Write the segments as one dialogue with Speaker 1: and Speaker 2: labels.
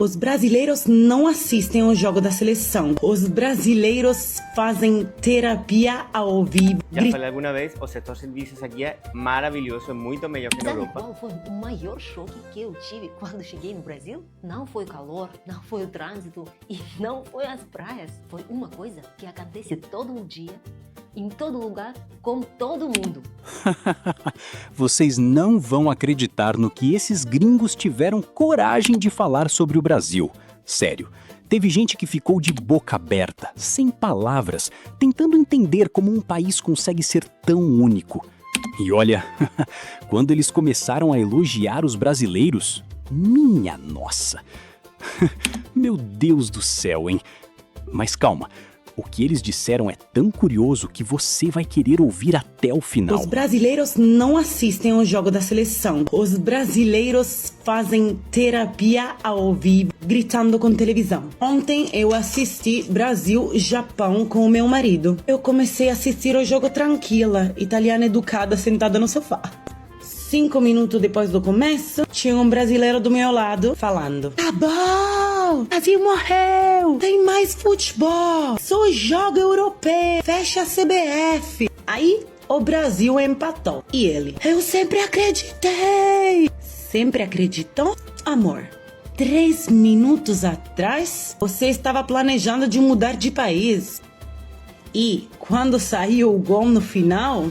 Speaker 1: Os brasileiros não assistem ao jogo da seleção. Os brasileiros fazem terapia ao vivo.
Speaker 2: Já falei alguma vez, o setor serviços aqui é maravilhoso, é muito melhor que na
Speaker 3: Sabe
Speaker 2: Europa.
Speaker 3: qual foi o maior choque que eu tive quando cheguei no Brasil? Não foi o calor, não foi o trânsito e não foi as praias. Foi uma coisa que acontece todo dia, em todo lugar, com todo mundo.
Speaker 4: Vocês não vão acreditar no que esses gringos tiveram coragem de falar sobre o Brasil. Sério, teve gente que ficou de boca aberta, sem palavras, tentando entender como um país consegue ser tão único. E olha, quando eles começaram a elogiar os brasileiros, minha nossa! Meu Deus do céu, hein? Mas calma. O que eles disseram é tão curioso que você vai querer ouvir até o final.
Speaker 1: Os brasileiros não assistem ao jogo da seleção. Os brasileiros fazem terapia ao vivo, gritando com televisão. Ontem eu assisti Brasil-Japão com o meu marido. Eu comecei a assistir o jogo tranquila, italiana educada, sentada no sofá. 5 minutos depois do começo, tinha um brasileiro do meu lado falando: "Tá bom, Brasil morreu, tem mais futebol, só jogo europeu, fecha a CBF." Aí o Brasil empatou. E ele: "Eu sempre acreditei." Sempre acreditou? Amor, 3 minutos atrás, você estava planejando de mudar de país. E quando saiu o gol no final,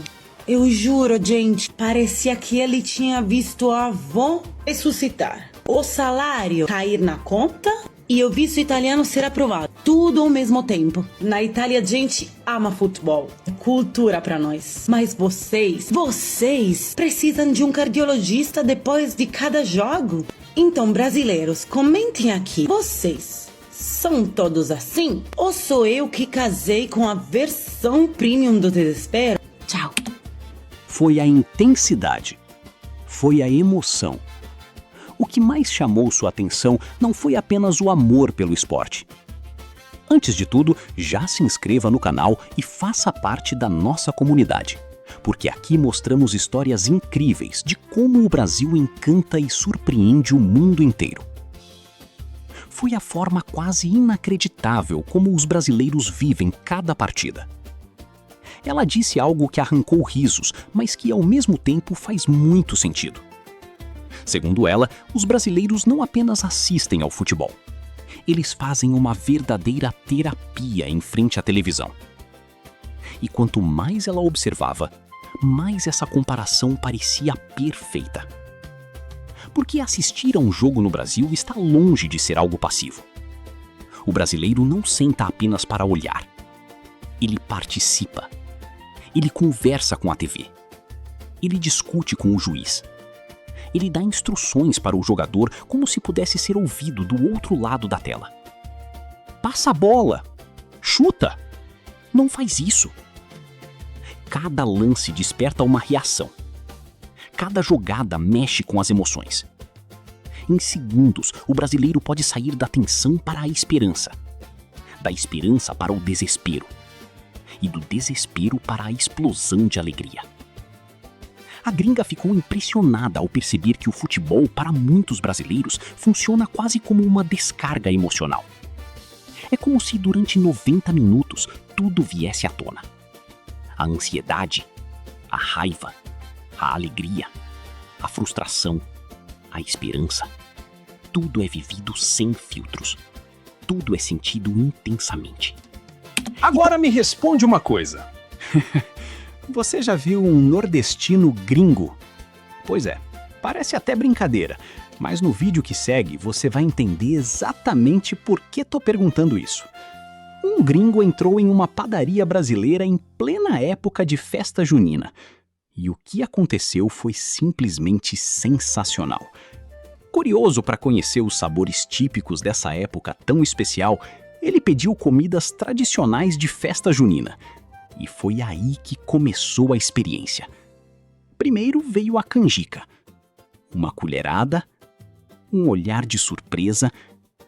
Speaker 1: eu juro, gente, parecia que ele tinha visto a avó ressuscitar. O salário cair na conta e o visto italiano ser aprovado. Tudo ao mesmo tempo. Na Itália, a gente ama futebol. É cultura pra nós. Mas vocês precisam de um cardiologista depois de cada jogo? Então, brasileiros, comentem aqui. Vocês são todos assim? Ou sou eu que casei com a versão premium do desespero? Tchau.
Speaker 4: Foi a intensidade, foi a emoção. O que mais chamou sua atenção não foi apenas o amor pelo esporte. Antes de tudo, já se inscreva no canal e faça parte da nossa comunidade, porque aqui mostramos histórias incríveis de como o Brasil encanta e surpreende o mundo inteiro. Foi a forma quase inacreditável como os brasileiros vivem cada partida. Ela disse algo que arrancou risos, mas que ao mesmo tempo faz muito sentido. Segundo ela, os brasileiros não apenas assistem ao futebol. Eles fazem uma verdadeira terapia em frente à televisão. E quanto mais ela observava, mais essa comparação parecia perfeita. Porque assistir a um jogo no Brasil está longe de ser algo passivo. O brasileiro não senta apenas para olhar. Ele participa. Ele conversa com a TV. Ele discute com o juiz. Ele dá instruções para o jogador como se pudesse ser ouvido do outro lado da tela. Passa a bola! Chuta! Não faz isso! Cada lance desperta uma reação. Cada jogada mexe com as emoções. Em segundos, o brasileiro pode sair da tensão para a esperança. Da esperança para o desespero. E do desespero para a explosão de alegria. A gringa ficou impressionada ao perceber que o futebol, para muitos brasileiros, funciona quase como uma descarga emocional. É como se durante 90 minutos tudo viesse à tona. A ansiedade, a raiva, a alegria, a frustração, a esperança. Tudo é vivido sem filtros. Tudo é sentido intensamente.
Speaker 5: Agora me responde uma coisa.
Speaker 4: Você já viu um nordestino gringo? Pois é, parece até brincadeira, mas no vídeo que segue você vai entender exatamente por que tô perguntando isso. Um gringo entrou em uma padaria brasileira em plena época de festa junina. E o que aconteceu foi simplesmente sensacional. Curioso para conhecer os sabores típicos dessa época tão especial, ele pediu comidas tradicionais de festa junina. E foi aí que começou a experiência. Primeiro veio a canjica. Uma colherada, um olhar de surpresa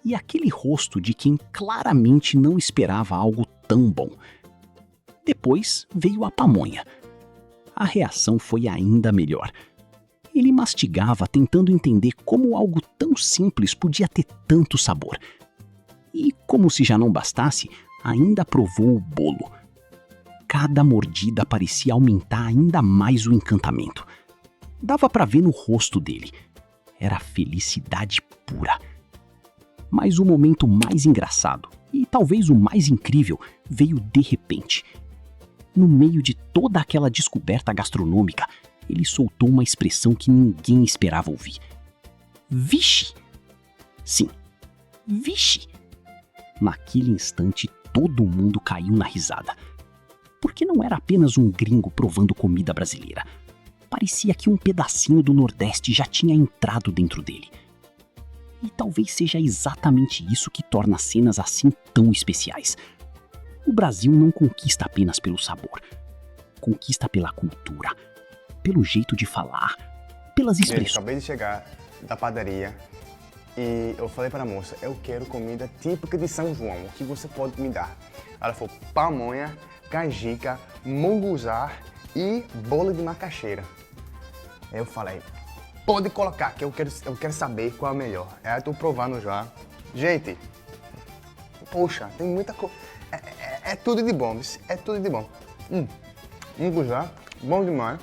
Speaker 4: e aquele rosto de quem claramente não esperava algo tão bom. Depois veio a pamonha. A reação foi ainda melhor. Ele mastigava tentando entender como algo tão simples podia ter tanto sabor. E, como se já não bastasse, ainda provou o bolo. Cada mordida parecia aumentar ainda mais o encantamento. Dava para ver no rosto dele. Era felicidade pura. Mas o momento mais engraçado, e talvez o mais incrível, veio de repente. No meio de toda aquela descoberta gastronômica, ele soltou uma expressão que ninguém esperava ouvir. Vixe! Sim, vixe! Naquele instante, todo mundo caiu na risada. Porque não era apenas um gringo provando comida brasileira. Parecia que um pedacinho do Nordeste já tinha entrado dentro dele. E talvez seja exatamente isso que torna as cenas assim tão especiais. O Brasil não conquista apenas pelo sabor. Conquista pela cultura, pelo jeito de falar, pelas expressões.
Speaker 6: Acabei de chegar da padaria e eu falei para a moça, eu quero comida típica de São João, o que você pode me dar? Ela falou pamonha, canjica, munguzá e bolo de macaxeira. Aí eu falei, pode colocar, que eu quero saber qual é o melhor. Aí eu tô provando já. Gente, poxa, tem muita coisa. É tudo de bom, é tudo de bom. Munguzá, bom demais.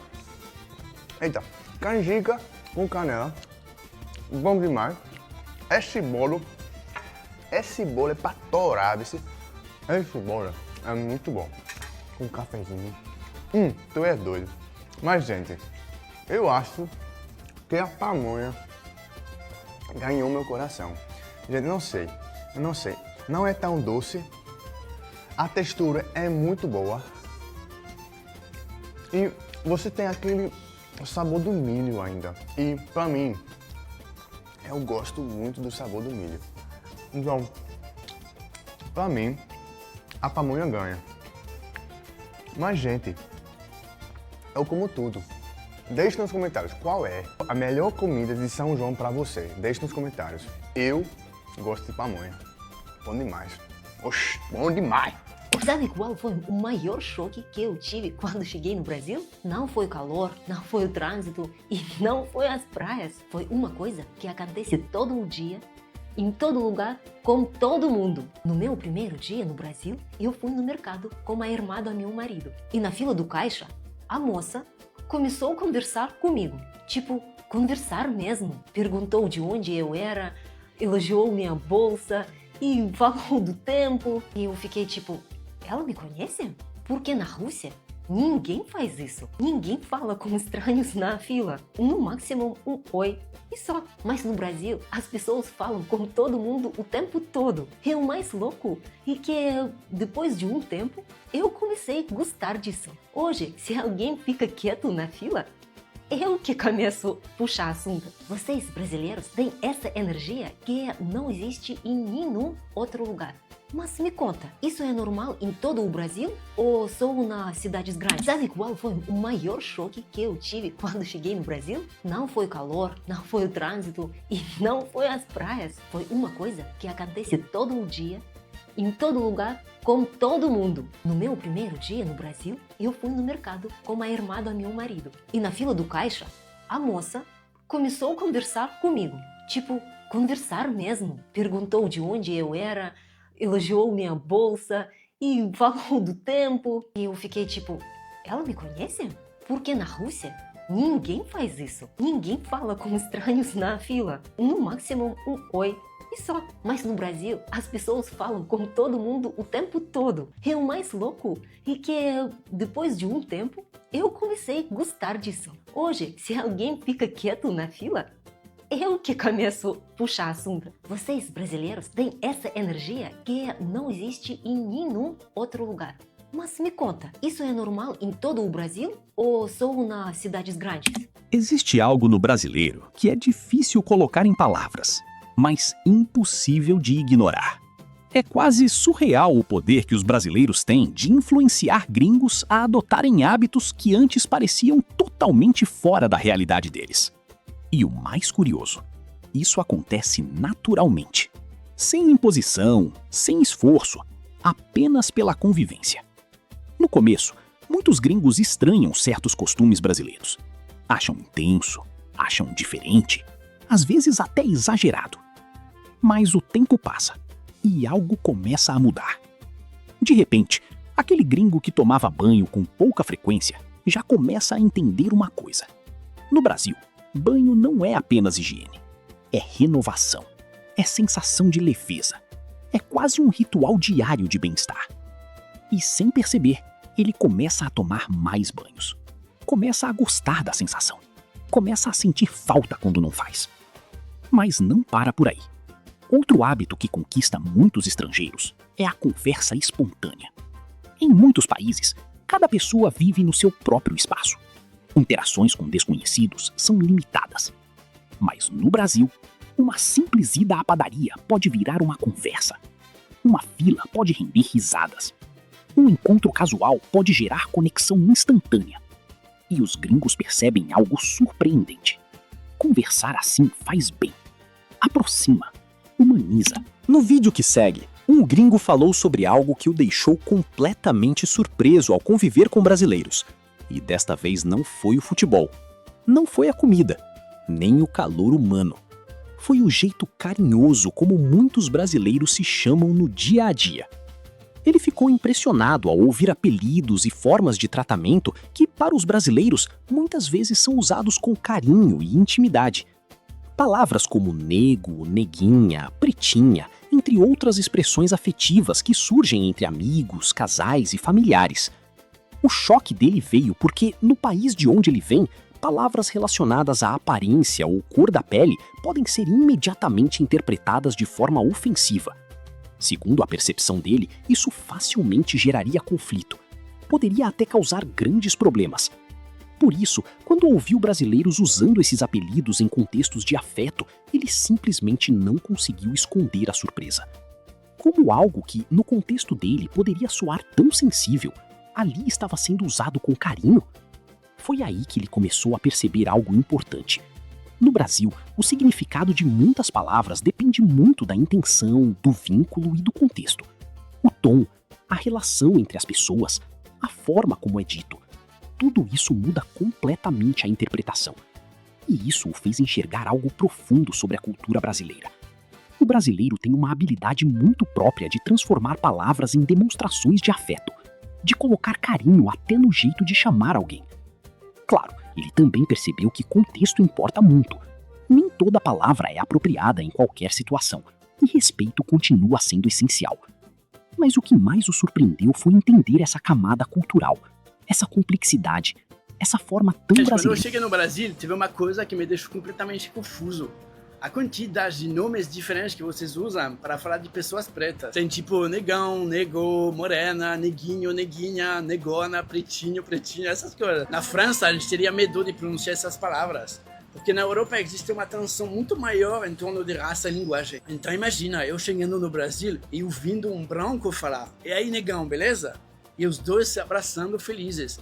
Speaker 6: Eita, canjica com canela, bom demais. Esse bolo é pra torar, esse bolo é muito bom. Com um cafezinho. Tu é doido. Mas, gente, eu acho que a pamonha ganhou meu coração. Gente, eu não sei. Não é tão doce. A textura é muito boa. E você tem aquele sabor do milho ainda. E, pra mim, eu gosto muito do sabor do milho. Então, pra mim, a pamonha ganha. Mas, gente, eu como tudo. Deixe nos comentários qual é a melhor comida de São João pra você. Deixe nos comentários. Eu gosto de pamonha. Bom demais. Oxi, bom demais.
Speaker 3: Sabe qual foi o maior choque que eu tive quando cheguei no Brasil? Não foi o calor, não foi o trânsito e não foi as praias. Foi uma coisa que acontece todo o dia, em todo lugar, com todo mundo. No meu primeiro dia no Brasil, eu fui no mercado com a irmã do meu marido. E na fila do caixa, a moça começou a conversar comigo. Tipo, conversar mesmo. Perguntou de onde eu era, elogiou minha bolsa e falou do tempo. E eu fiquei tipo, ela me conhece? Porque na Rússia, ninguém faz isso. Ninguém fala com estranhos na fila. No máximo, um oi e só. Mas no Brasil, as pessoas falam com todo mundo o tempo todo. E o mais louco é que depois de um tempo, eu comecei a gostar disso. Hoje, se alguém fica quieto na fila, eu que começo a puxar assunto. Vocês, brasileiros, têm essa energia que não existe em nenhum outro lugar. Mas me conta, isso é normal em todo o Brasil ou só nas cidades grandes? Sabe qual foi o maior choque que eu tive quando cheguei no Brasil? Não foi o calor, não foi o trânsito e não foi as praias. Foi uma coisa que acontece todo o dia, em todo lugar, com todo mundo. No meu primeiro dia no Brasil, eu fui no mercado com a irmã do meu marido. E na fila do caixa, a moça começou a conversar comigo. Tipo, conversar mesmo. Perguntou de onde eu era, elogiou minha bolsa e falou do tempo. E eu fiquei tipo, ela me conhece? Porque na Rússia, ninguém faz isso. Ninguém fala com estranhos na fila. No máximo, um oi e só. Mas no Brasil, as pessoas falam com todo mundo o tempo todo. E o mais louco é que depois de um tempo, eu comecei a gostar disso. Hoje, se alguém fica quieto na fila, eu que começo a puxar assunto. Vocês, brasileiros, têm essa energia que não existe em nenhum outro lugar. Mas me conta, isso é normal em todo o Brasil ou só nas cidades grandes?
Speaker 4: Existe algo no brasileiro que é difícil colocar em palavras, mas impossível de ignorar. É quase surreal o poder que os brasileiros têm de influenciar gringos a adotarem hábitos que antes pareciam totalmente fora da realidade deles. E o mais curioso, isso acontece naturalmente, sem imposição, sem esforço, apenas pela convivência. No começo, muitos gringos estranham certos costumes brasileiros. Acham intenso, acham diferente, às vezes até exagerado. Mas o tempo passa e algo começa a mudar. De repente, aquele gringo que tomava banho com pouca frequência já começa a entender uma coisa. No Brasil, banho não é apenas higiene. É renovação, é sensação de leveza, é quase um ritual diário de bem-estar. E sem perceber, ele começa a tomar mais banhos. Começa a gostar da sensação. Começa a sentir falta quando não faz. Mas não para por aí. Outro hábito que conquista muitos estrangeiros é a conversa espontânea. Em muitos países, cada pessoa vive no seu próprio espaço. Interações com desconhecidos são limitadas. Mas no Brasil, uma simples ida à padaria pode virar uma conversa. Uma fila pode render risadas. Um encontro casual pode gerar conexão instantânea. E os gringos percebem algo surpreendente. Conversar assim faz bem. Aproxima, humaniza.
Speaker 7: No vídeo que segue, um gringo falou sobre algo que o deixou completamente surpreso ao conviver com brasileiros. E desta vez não foi o futebol, não foi a comida, nem o calor humano. Foi o jeito carinhoso como muitos brasileiros se chamam no dia a dia. Ele ficou impressionado ao ouvir apelidos e formas de tratamento que, para os brasileiros, muitas vezes são usados com carinho e intimidade. Palavras como nego, neguinha, pretinha, entre outras expressões afetivas que surgem entre amigos, casais e familiares. O choque dele veio porque, no país de onde ele vem, palavras relacionadas à aparência ou cor da pele podem ser imediatamente interpretadas de forma ofensiva. Segundo a percepção dele, isso facilmente geraria conflito. Poderia até causar grandes problemas. Por isso, quando ouviu brasileiros usando esses apelidos em contextos de afeto, ele simplesmente não conseguiu esconder a surpresa. Como algo que, no contexto dele, poderia soar tão sensível, ali estava sendo usado com carinho? Foi aí que ele começou a perceber algo importante. No Brasil, o significado de muitas palavras depende muito da intenção, do vínculo e do contexto. O tom, a relação entre as pessoas, a forma como é dito. Tudo isso muda completamente a interpretação. E isso o fez enxergar algo profundo sobre a cultura brasileira. O brasileiro tem uma habilidade muito própria de transformar palavras em demonstrações de afeto, de colocar carinho até no jeito de chamar alguém. Claro, ele também percebeu que contexto importa muito. Nem toda palavra é apropriada em qualquer situação, e respeito continua sendo essencial. Mas o que mais o surpreendeu foi entender essa camada cultural, essa complexidade, essa forma tão brasileira.
Speaker 8: Quando eu cheguei no Brasil, teve uma coisa que me deixou completamente confuso. A quantidade de nomes diferentes que vocês usam para falar de pessoas pretas. Tem tipo negão, nego, morena, neguinho, neguinha, negona, pretinho, pretinha, essas coisas. Na França, a gente teria medo de pronunciar essas palavras. Porque na Europa existe uma tensão muito maior em torno de raça e linguagem. Então imagina, eu chegando no Brasil e ouvindo um branco falar: "E aí, negão, beleza?" E os dois se abraçando felizes.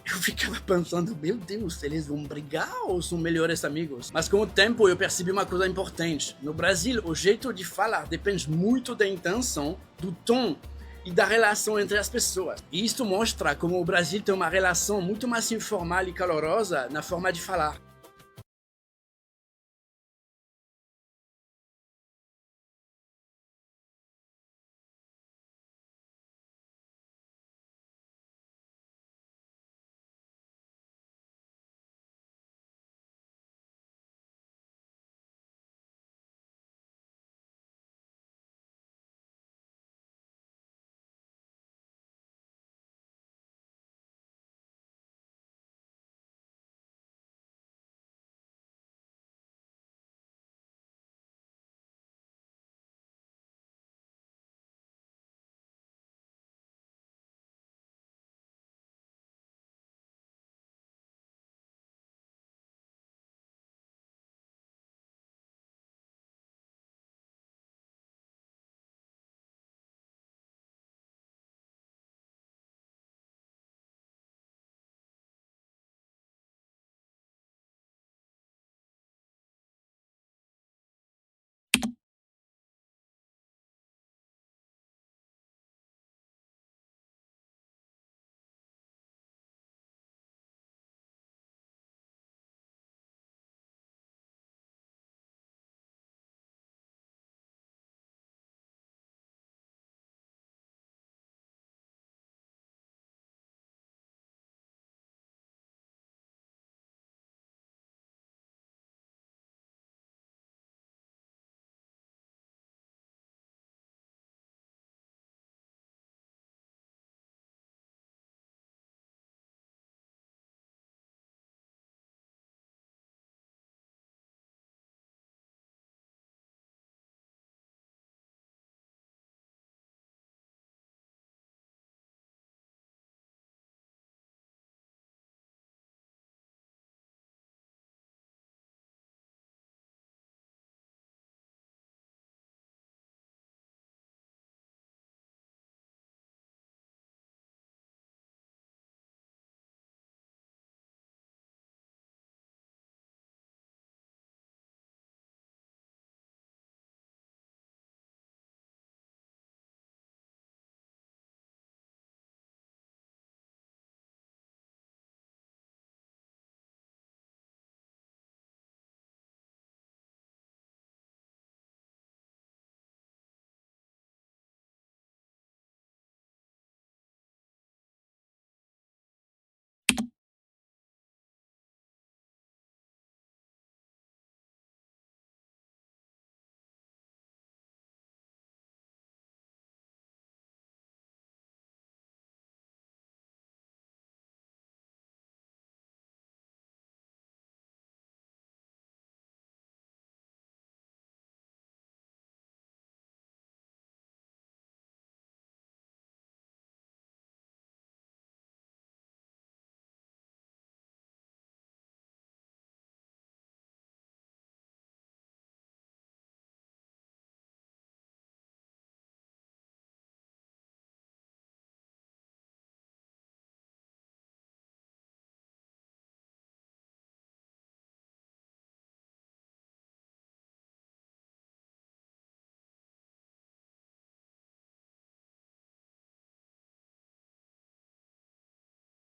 Speaker 8: Eu ficava pensando, meu Deus, eles vão brigar ou são melhores amigos? Mas com o tempo eu percebi uma coisa importante. No Brasil, o jeito de falar depende muito da intenção, do tom e da relação entre as pessoas. E isso mostra como o Brasil tem uma relação muito mais informal e calorosa na forma de falar.